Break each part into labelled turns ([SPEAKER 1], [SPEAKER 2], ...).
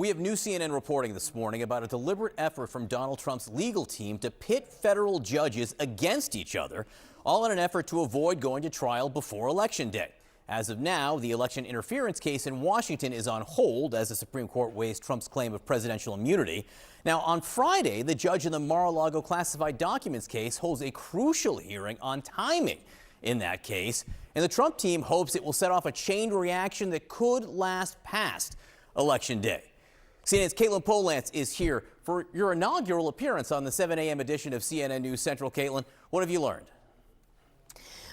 [SPEAKER 1] We have new CNN reporting this morning about a deliberate effort from Donald Trump's legal team to pit federal judges against each other, all in an effort to avoid going to trial before Election Day. As of now, the election interference case in Washington is on hold as the Supreme Court weighs Trump's claim of presidential immunity. Now, on Friday, the judge in the Mar-a-Lago classified documents case holds a crucial hearing on timing in that case, and the Trump team hopes it will set off a chain reaction that could last past Election Day. CNN's Caitlin Polantz is here for your inaugural appearance on the 7 a.m. edition of CNN News Central. Caitlin, what have you learned?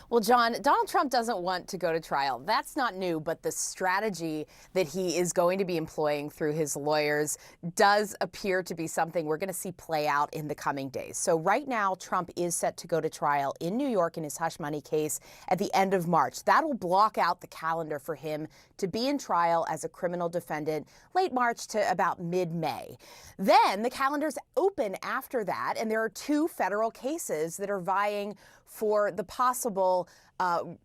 [SPEAKER 2] Well, John, Donald Trump doesn't want to go to trial. That's not new, but the strategy that he is going to be employing through his lawyers does appear to be something we're going to see play out in the coming days. So right now, Trump is set to go to trial in New York in his hush money case at the end of March. That'll block out the calendar for him to be in trial as a criminal defendant late March to about mid-May. Then the calendar's open after that, and there are two federal cases that are vying for the possible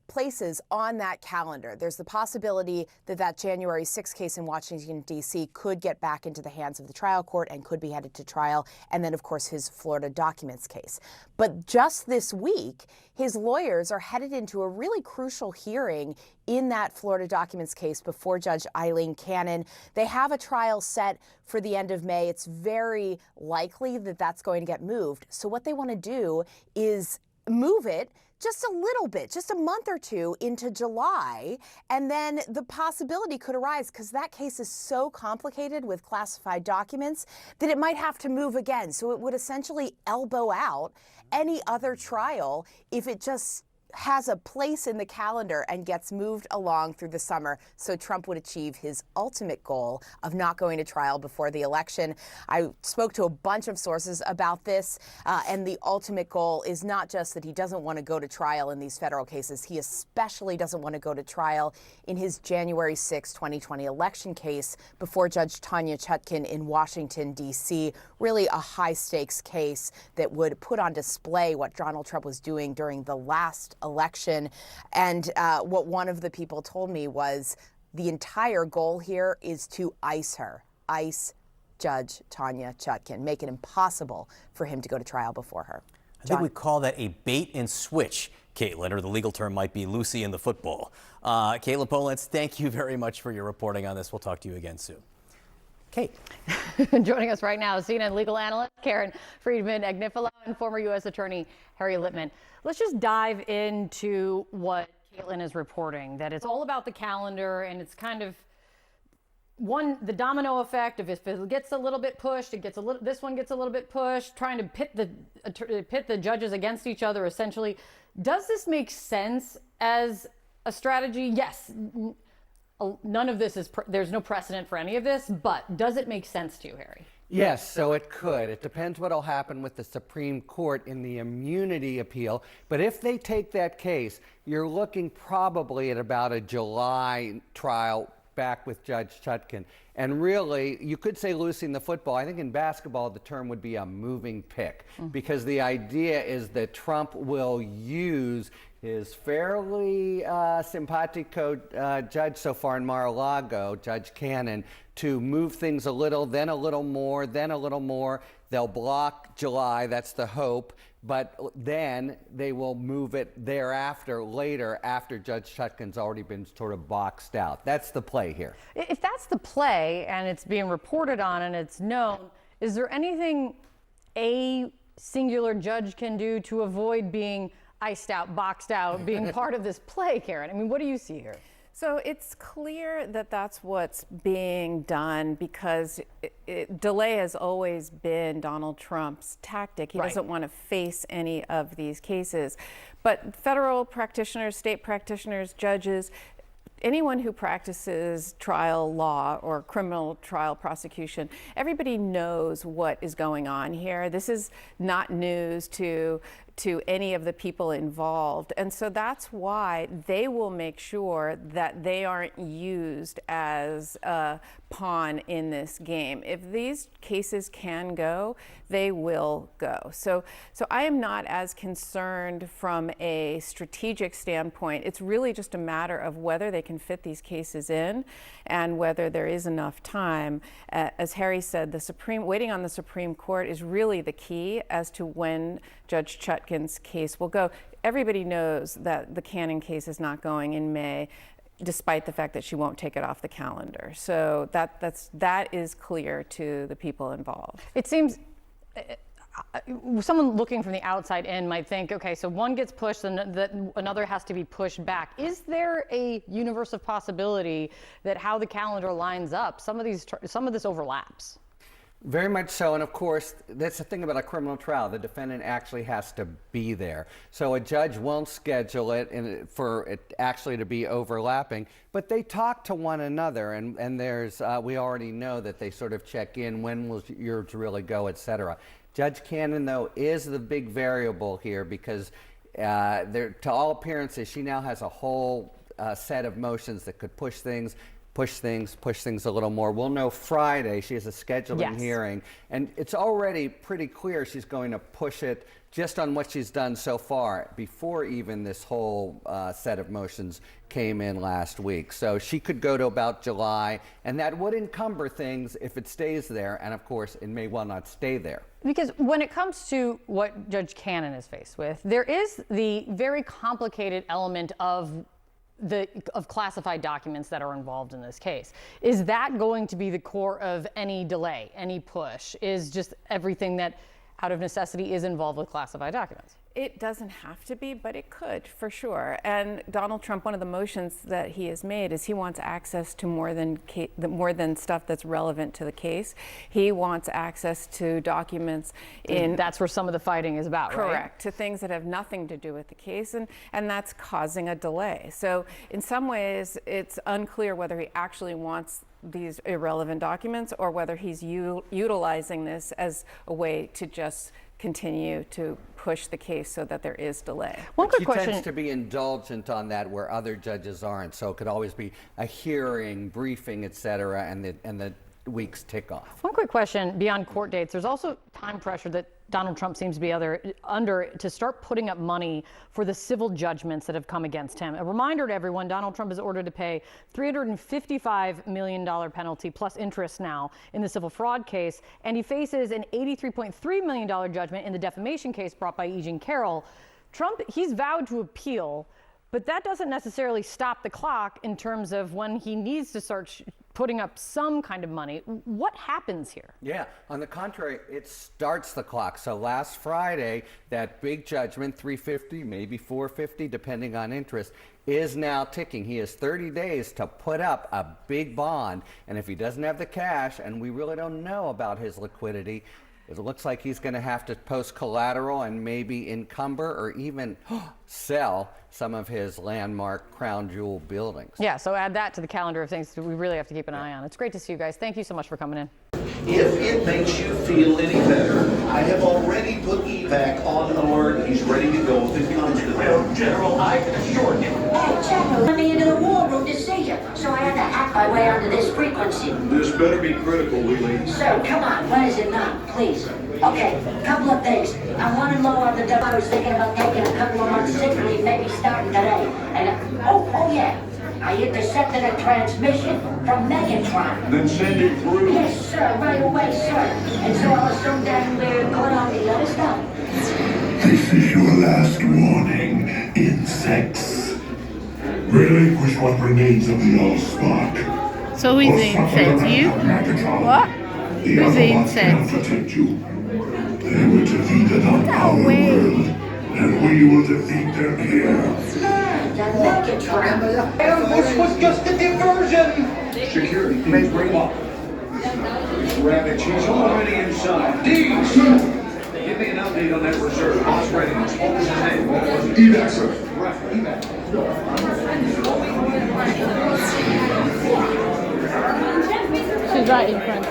[SPEAKER 2] places on that calendar. There's the possibility that that January 6th case in Washington, D.C. could get back into the hands of the trial court and could be headed to trial. And then, of course, his Florida documents case. But just this week, his lawyers are headed into a really crucial hearing in that Florida documents case before Judge Aileen Cannon. They have a trial set for the end of May. It's very likely that that's going to get moved. So what they want to do is move it just a little bit, just a month or two into July, and then the possibility could arise, because that case is so complicated with classified documents, that it might have to move again. So it would essentially elbow out any other trial if it just has a place in the calendar and gets moved along through the summer, so Trump would achieve his ultimate goal of not going to trial before the election. I spoke to a bunch of sources about this, and the ultimate goal is not just that he doesn't want to go to trial in these federal cases. He especially doesn't want to go to trial in his January 6, 2020 election case before Judge Tanya Chutkan in Washington, D.C., really a high-stakes case that would put on display what Donald Trump was doing during the last election. And what one of the people told me was the entire goal here is to ice her, ice Judge Tanya Chutkan, make it impossible for him to go to trial before her.
[SPEAKER 1] I think we call that a bait and switch, Caitlin, or the legal term might be Lucy in the football. Caitlin Polantz, thank you very much for your reporting on this. We'll talk to you again soon. Kate.
[SPEAKER 3] Joining us right now is CNN legal analyst Karen Friedman-Agnifilo and former U.S. Attorney Harry Litman. Let's just dive into what Caitlin is reporting, that it's all about the calendar, and it's kind of the domino effect of if it gets a little bit pushed, this one gets a little bit pushed, trying to pit the judges against each other, essentially. Does this make sense as a strategy? Yes. None of this there's no precedent for any of this, but does it make sense to you, Harry?
[SPEAKER 4] Yes, so it could. It depends what will happen with the Supreme Court in the immunity appeal. But if they take that case, you're looking probably at about a July trial back with Judge Chutkan. And really, you could say Lucy in the football. I think in basketball, the term would be a moving pick, because the idea is that Trump will use his fairly simpatico judge so far in Mar-a-Lago, Judge Cannon, to move things a little, then a little more, then a little more. They'll block July, that's the hope, but then they will move it thereafter, later, after Judge Chutkan's already been sort of boxed out. That's the play here.
[SPEAKER 3] If that's the play, and it's being reported on and it's known, is there anything a singular judge can do to avoid being iced out, boxed out, being part of this play, Karen? I mean, what do you see here?
[SPEAKER 5] So it's clear that that's what's being done, because delay has always been Donald Trump's tactic. He doesn't want to face any of these cases. But federal practitioners, state practitioners, judges, anyone who practices trial law or criminal trial prosecution, everybody knows what is going on here. This is not news to to any of the people involved. And so that's why they will make sure that they aren't used as a pawn in this game. If these cases can go, they will go. So I am not as concerned from a strategic standpoint. It's really just a matter of whether they can fit these cases in and whether there is enough time. As Harry said, waiting on the Supreme Court is really the key as to when Judge Chutkan's case will go. Everybody knows that the Cannon case is not going in May, despite the fact that she won't take it off the calendar. So that is clear to the people involved.
[SPEAKER 3] It seems someone looking from the outside in might think, okay, so one gets pushed and another has to be pushed back. Is there a universe of possibility that how the calendar lines up, some of this overlaps?
[SPEAKER 4] Very much so, and of course, that's the thing about a criminal trial. The defendant actually has to be there. So a judge won't schedule it for it actually to be overlapping, but they talk to one another, and there's, we already know that they sort of check in, when will yours really go, et cetera. Judge Cannon, though, is the big variable here because to all appearances, she now has a whole set of motions that could push things a little more. We'll know Friday. She has a scheduling hearing, and it's already pretty clear she's going to push it just on what she's done so far before even this whole set of motions came in last week. So she could go to about July, and that would encumber things if it stays there, and of course it may well not stay there.
[SPEAKER 3] Because when it comes to what Judge Cannon is faced with, there is the very complicated element of classified documents that are involved in this case. Is that going to be the core of any delay, any push? Is just everything that out of necessity is involved with classified documents?
[SPEAKER 5] It doesn't have to be, but it could, for sure. And Donald Trump, one of the motions that he has made is he wants access to more than stuff that's relevant to the case. He wants access to documents in...
[SPEAKER 3] That's where some of the fighting is about, right?
[SPEAKER 5] Correct, to things that have nothing to do with the case, and that's causing a delay. So in some ways, it's unclear whether he actually wants these irrelevant documents or whether he's utilizing this as a way to just continue to push the case so that there is delay.
[SPEAKER 3] One quick
[SPEAKER 4] she
[SPEAKER 3] question.
[SPEAKER 4] Tends to be indulgent on that where other judges aren't, so it could always be a hearing, briefing, et cetera, and the weeks tick off.
[SPEAKER 3] One quick question beyond court dates. There's also time pressure that Donald Trump seems to be under to start putting up money for the civil judgments that have come against him. A reminder to everyone, Donald Trump is ordered to pay $355 million penalty plus interest now in the civil fraud case, and he faces an $83.3 million judgment in the defamation case brought by E. Jean Carroll. Trump, he's vowed to appeal, but that doesn't necessarily stop the clock in terms of when he needs to start putting up some kind of money. What happens here? Yeah,
[SPEAKER 4] on the contrary, it starts the clock. So last Friday, that big judgment, $350, maybe $450, depending on interest, is now ticking. He has 30 days to put up a big bond, and if he doesn't have the cash, and we really don't know about his liquidity, it looks like he's going to have to post collateral and maybe encumber or even sell some of his landmark crown jewel buildings.
[SPEAKER 3] Yeah, so add that to the calendar of things that we really have to keep an eye on. It's great to see you guys. Thank you so much for coming in.
[SPEAKER 6] If it makes you feel any better, I have already put evac on alert. He's ready to go if it comes to that. General, I can assure you.
[SPEAKER 7] Hey, General, let me into the war room to see you, so I had to hack my way onto this frequency.
[SPEAKER 6] This better be critical, Wheelie.
[SPEAKER 7] Sir, come on, when is it not, please? Okay, couple of things. I'm running low on the dough. I was thinking about taking a couple of months sick leave, maybe starting today. And, oh yeah, I intercepted a transmission from Megatron.
[SPEAKER 6] Then send it through.
[SPEAKER 7] Yes, sir, right away, sir. And so I'll assume that we're going on the other stuff.
[SPEAKER 8] This is your last warning, insects. Relinquish what remains of the Allspark.
[SPEAKER 9] So who's the insect? You? What? Who's the insect?
[SPEAKER 8] Protect you. They were defeated on our world, and we will defeat them here.
[SPEAKER 6] This was just a diversion. Security, please bring up. Ravage, he's already inside. Deeds! Give me an update on that reserve. Boss readiness. What was his name? What was it?
[SPEAKER 8] Evac, sir.
[SPEAKER 6] Right, evac.
[SPEAKER 9] She's right in front.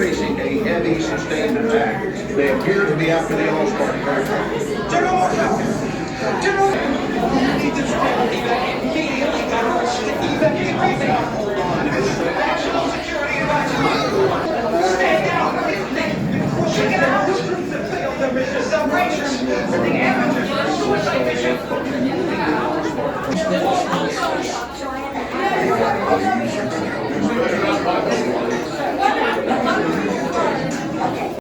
[SPEAKER 6] facing a heavy sustained attack. They appear to be after the All-Star aircraft. General Marshall! General! National Security Advisor! Stand down! Check it out! There is a celebration for the amateurs suicide mission.